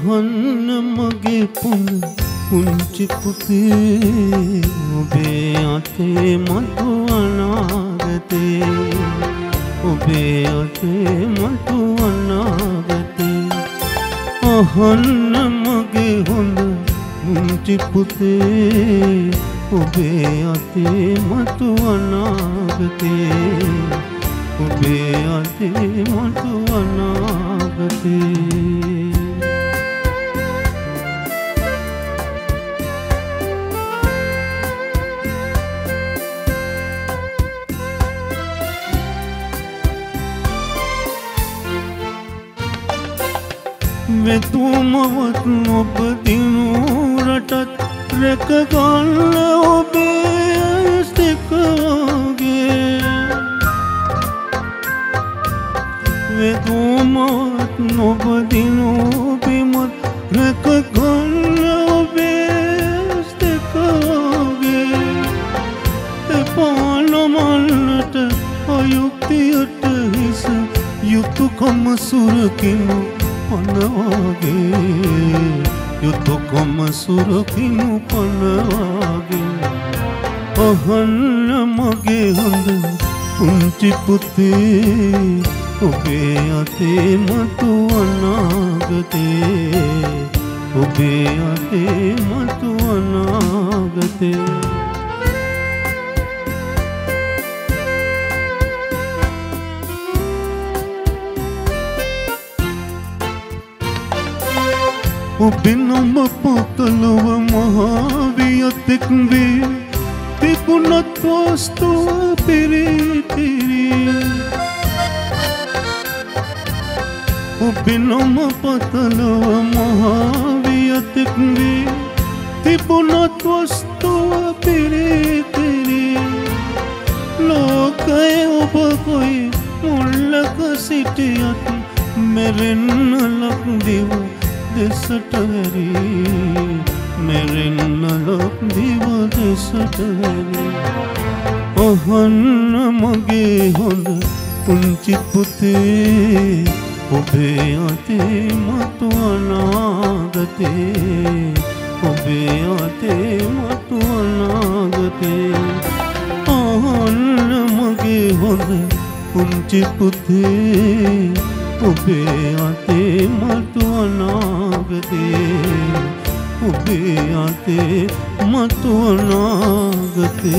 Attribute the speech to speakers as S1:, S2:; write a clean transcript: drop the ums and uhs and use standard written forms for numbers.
S1: අහන්න මගේ පුංචි පුතේ ඔබේ අතේ මතු අනාගතේ ඔබේ අතේ මතු අනාගතේ අහන්න මගේ හොඳ පුංචි පුතේ ඔබේ අතේ මතු අනාගතේ ඔබේ අතේ මතු අනාගතේ වෙතුමවත් නොපදිනු රටත් රැක ගන්න ඔබේ ඇස් දෙක වගේ වෙතුමවත් නොපදිනු බිමත් රැක ගන්න ඔබේ ඇස් දෙක වගේ එපා නොමන්නට අයුක්තියට හිස යුතුයකම සුරකිනු පනවාගේ යුතුයකම සුරකිනු පනවාගේ අහන්න මගේ හොඳ පුංචි පුතේ ඔබේ අතේ මතු අනාගතේ ඔබේ අතේ මතු අනාගතේ ඔබෙනම පොතලව මහාවියතෙක් වේ තිබුණත් වස්තුව පිරිතිරි ඔබෙනම පොතලව මහාවියතෙක් වේ තිබුණත් වස්තුව පිරිතිරි ලෝකයේ ඔබ කොයි මුල්ලක සිටියත් මෙරෙන්න ලක්දිව දෙසට හැරි මෙරෙන්න ලක්දිව දෙසට හැරි අහන්න මගේ හොඳ පුංචි පුතේ ඔබේ අතේ මතු අනාගතේ ඔබේ අතේ මතු අනාගතේ අහන්න මගේ හොඳ පුංචි පුතේ ඔබේ අතේ මතු අනාගතේ ඔබේ අතේ මතු අනාගතේ